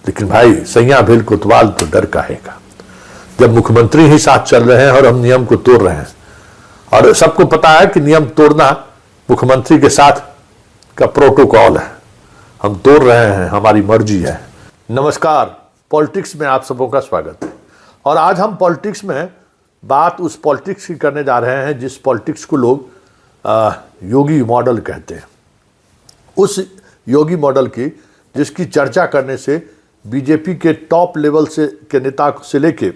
लेकिन भाई सैया भेल कोतवाल तो डर काहेगा, जब मुख्यमंत्री ही साथ चल रहे हैं और हम नियम को तोड़ रहे हैं, और सबको पता है कि नियम तोड़ना मुख्यमंत्री के साथ का प्रोटोकॉल है, हम तोड़ रहे हैं, हमारी मर्जी है। नमस्कार, पॉलिटिक्स में आप सबों का स्वागत है। और आज हम पॉलिटिक्स में बात उस पॉलिटिक्स की करने जा रहे हैं जिस पॉलिटिक्स को लोग योगी मॉडल कहते हैं। उस योगी मॉडल की जिसकी चर्चा करने से बीजेपी के टॉप लेवल से के नेता से लेके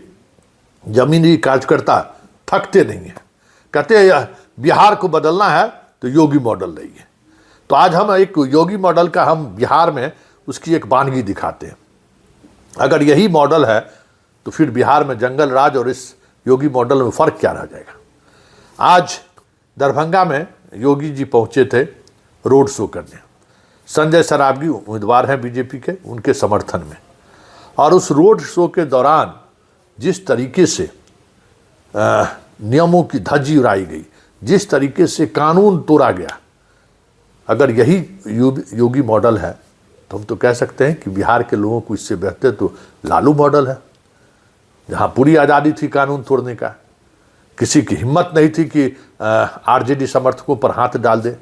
जमीनी कार्यकर्ता थकते नहीं हैं, कहते हैं बिहार को बदलना है तो योगी मॉडल नहीं है। तो आज हम एक योगी मॉडल का हम बिहार में उसकी एक वानगी दिखाते हैं। अगर यही मॉडल है तो फिर बिहार में जंगल राज और इस योगी मॉडल में फ़र्क क्या रह जाएगा। आज दरभंगा में योगी जी पहुंचे थे रोड शो करने। संजय सरावगी उम्मीदवार हैं बीजेपी के, उनके समर्थन में। और उस रोड शो के दौरान जिस तरीके से नियमों की धज्जी उड़ाई गई, जिस तरीके से कानून तोड़ा गया, अगर यही योगी मॉडल है तो हम तो कह सकते हैं कि बिहार के लोगों को इससे बेहतर तो लालू मॉडल है, जहां पूरी आज़ादी थी कानून तोड़ने का। किसी की हिम्मत नहीं थी कि आरजेडी समर्थकों पर हाथ डाल दे,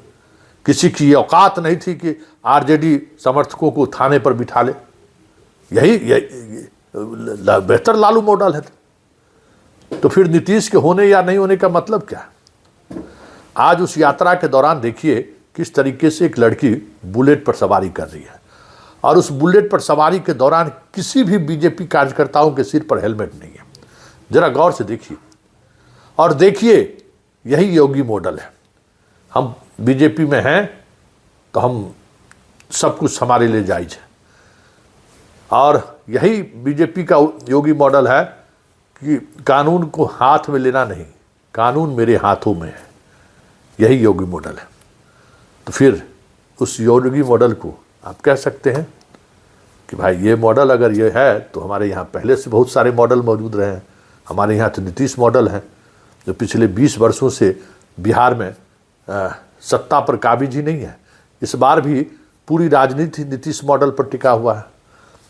किसी की औकात नहीं थी कि आरजेडी समर्थकों को थाने पर बिठा ले। यही बेहतर लालू मॉडल है। तो फिर नीतीश के होने या नहीं होने का मतलब क्या है। आज उस यात्रा के दौरान देखिए किस तरीके से एक लड़की बुलेट पर सवारी कर रही है, और उस बुलेट पर सवारी के दौरान किसी भी बीजेपी कार्यकर्ताओं के सिर पर हेलमेट नहीं है। जरा गौर से देखिए और देखिए, यही योगी मॉडल है। हम बीजेपी में हैं तो हम सब कुछ हमारे लिए जायज है, और यही बीजेपी का योगी मॉडल है कि कानून को हाथ में लेना नहीं, कानून मेरे हाथों में है। यही योगी मॉडल है। तो फिर उस योगी मॉडल को आप कह सकते हैं कि भाई ये मॉडल अगर ये है तो हमारे यहाँ पहले से बहुत सारे मॉडल मौजूद रहे हैं। हमारे यहाँ तो नीतीश मॉडल है जो पिछले 20 वर्षों से बिहार में सत्ता पर काबिज ही नहीं है। इस बार भी पूरी राजनीति नीतीश मॉडल पर टिका हुआ है।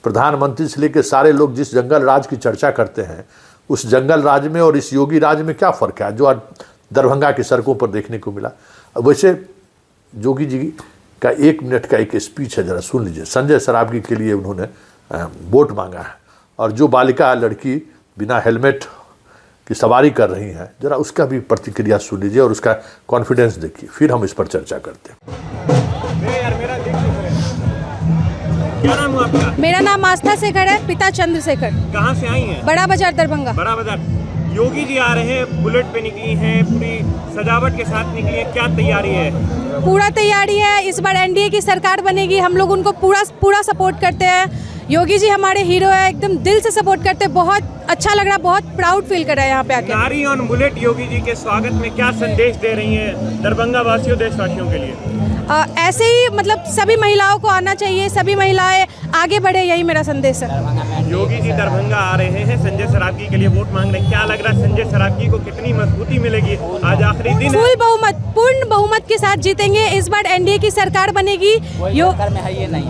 प्रधानमंत्री से लेकर सारे लोग जिस जंगल राज की चर्चा करते हैं, उस जंगल राज में और इस योगी राज में क्या फ़र्क है जो आज दरभंगा की सड़कों पर देखने को मिला। वैसे योगी जी का 1 मिनट का एक स्पीच है, ज़रा सुन लीजिए। संजय सरावगी के लिए उन्होंने वोट मांगा है, और जो बालिका लड़की बिना हेलमेट की सवारी कर रही हैं, ज़रा उसका भी प्रतिक्रिया सुन लीजिए और उसका कॉन्फिडेंस देखिए, फिर हम इस पर चर्चा करते हैं। क्या नाम है आपका? मेरा नाम आस्था शेखर है, पिता चंद्रशेखर। कहाँ से आई हैं? बड़ा बाजार दरभंगा। बड़ा बाजार। योगी जी आ रहे हैं, बुलेट पे निकली हैं, पूरी सजावट के साथ निकली है, क्या तैयारी है? पूरा तैयारी है। इस बार एनडीए की सरकार बनेगी, हम लोग उनको पूरा सपोर्ट करते हैं। योगी जी हमारे हीरो है, एकदम दिल से सपोर्ट करते हैं। बहुत अच्छा लग रहा है, बहुत प्राउड फील कर रहा है यहाँ पे आके। नारी ऑन बुलेट योगी जी के स्वागत में क्या संदेश दे रही हैं दरभंगा वासियों, देशवासियों के लिए? ऐसे ही मतलब सभी महिलाओं को आना चाहिए, सभी महिलाएं आगे बढ़े, यही मेरा संदेश है। योगी जी दरभंगा आ रहे हैं, संजय सरावगी के लिए वोट मांग रहे हैं, क्या लग रहा है संजय सरावगी को कितनी मजबूती मिलेगी? आज आखिरी दिन, फुल बहुमत, पूर्ण बहुमत के साथ जीतेंगे। इस बार एनडीए की सरकार बनेगी।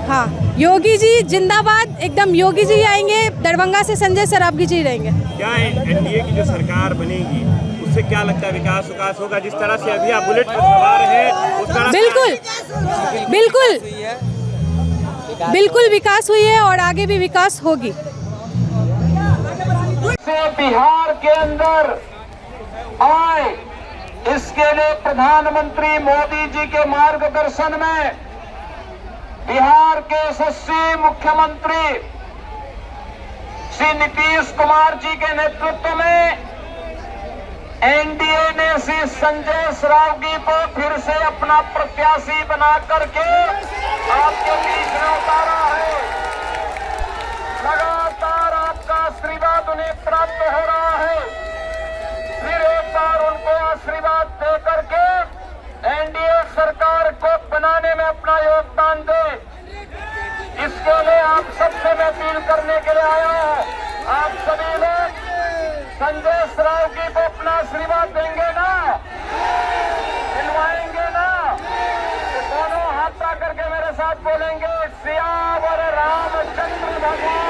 हाँ, योगी जी जिंदाबाद, एकदम योगी जी आएंगे। दरभंगा से संजय सरावगी जी रहेंगे। क्या एनडीए की जो सरकार बनेगी उससे क्या लगता है विकास होगा? जिस तरह से अभी आप बुलेट पर सवार हैं उस तरह बिल्कुल विकास हुई है और आगे भी विकास होगी। बिहार के अंदर आए, इसके लिए प्रधानमंत्री मोदी जी के मार्गदर्शन में बिहार के यशस्वी मुख्यमंत्री श्री नीतीश कुमार जी के नेतृत्व में एनडीए ने श्री संजय सरावगी को फिर से अपना प्रत्याशी बना करके आपके बीच में उतारा है। लगातार आपका आशीर्वाद उन्हें प्राप्त हो रहा है। फिर एक बार उनको आशीर्वाद दे करके एनडीए सरकार को बनाने में अपना योगदान दे। इसके लिए आप सबसे मैं अपील करने के लिए आया हूं। आप सभी लोग संजय सरावगी को अपना आशीर्वाद देंगे ना, दिलवाएंगे ना? दोनों हाथ करके मेरे साथ बोलेंगे, सियावर रामचंद्र भगवान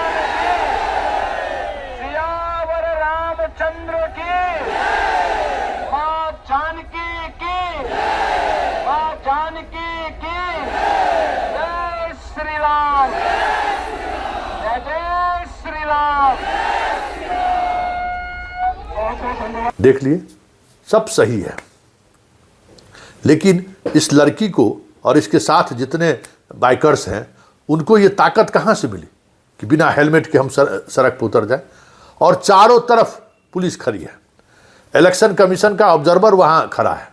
देख लिए, सब सही है, लेकिन इस लड़की को और इसके साथ जितने बाइकर्स हैं उनको ये ताकत कहाँ से मिली कि बिना हेलमेट के हम सड़क पर उतर जाए? और चारों तरफ पुलिस खड़ी है, इलेक्शन कमीशन का ऑब्जर्वर वहाँ खड़ा है,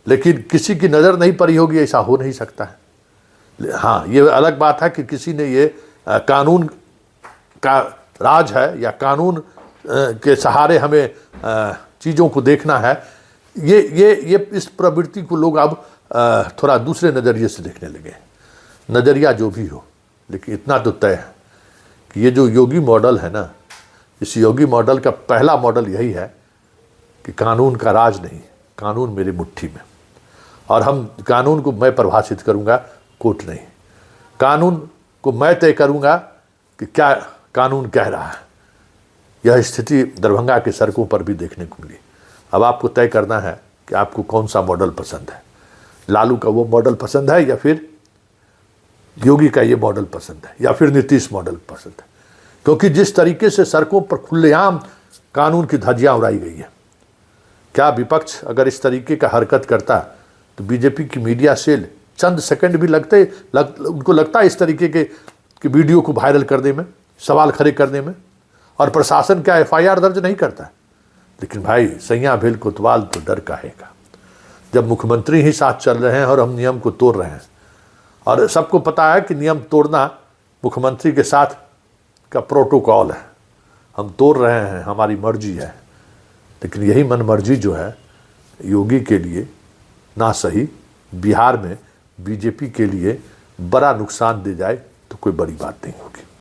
लेकिन किसी की नज़र नहीं पड़ी होगी, ऐसा हो नहीं सकता है। हाँ, ये अलग बात है कि किसी ने ये कानून का राज है या कानून के सहारे हमें चीज़ों को देखना है, ये इस प्रवृत्ति को लोग अब थोड़ा दूसरे नज़रिए से देखने लगे। नज़रिया जो भी हो, लेकिन इतना तो तय है कि ये जो योगी मॉडल है ना, इस योगी मॉडल का पहला मॉडल यही है कि कानून का राज नहीं, कानून मेरी मुट्ठी में, और हम कानून को मैं परिभाषित करूंगा, कोर्ट नहीं। कानून को मैं तय करूंगा कि क्या कानून कह रहा है। यह स्थिति दरभंगा के सड़कों पर भी देखने को मिली। अब आपको तय करना है कि आपको कौन सा मॉडल पसंद है, लालू का वो मॉडल पसंद है या फिर योगी का ये मॉडल पसंद है या फिर नीतीश मॉडल पसंद है। क्योंकि जिस तरीके से सड़कों पर खुलेआम कानून की धज्जियां उड़ाई गई है, क्या विपक्ष अगर इस तरीके का हरकत करता तो बीजेपी की मीडिया सेल चंद सेकंड भी उनको लगता है इस तरीके के वीडियो को वायरल करने में, सवाल खड़े करने में, और प्रशासन क्या FIR दर्ज नहीं करता है? लेकिन भाई सैया भेल कोतवाल तो डर काहेगा, जब मुख्यमंत्री ही साथ चल रहे हैं और हम नियम को तोड़ रहे हैं, और सबको पता है कि नियम तोड़ना मुख्यमंत्री के साथ का प्रोटोकॉल है, हम तोड़ रहे हैं, हमारी मर्जी है। लेकिन यही मनमर्जी जो है योगी के लिए ना सही, बिहार में बीजेपी के लिए बड़ा नुकसान दे जाए तो कोई बड़ी बात नहीं होगी।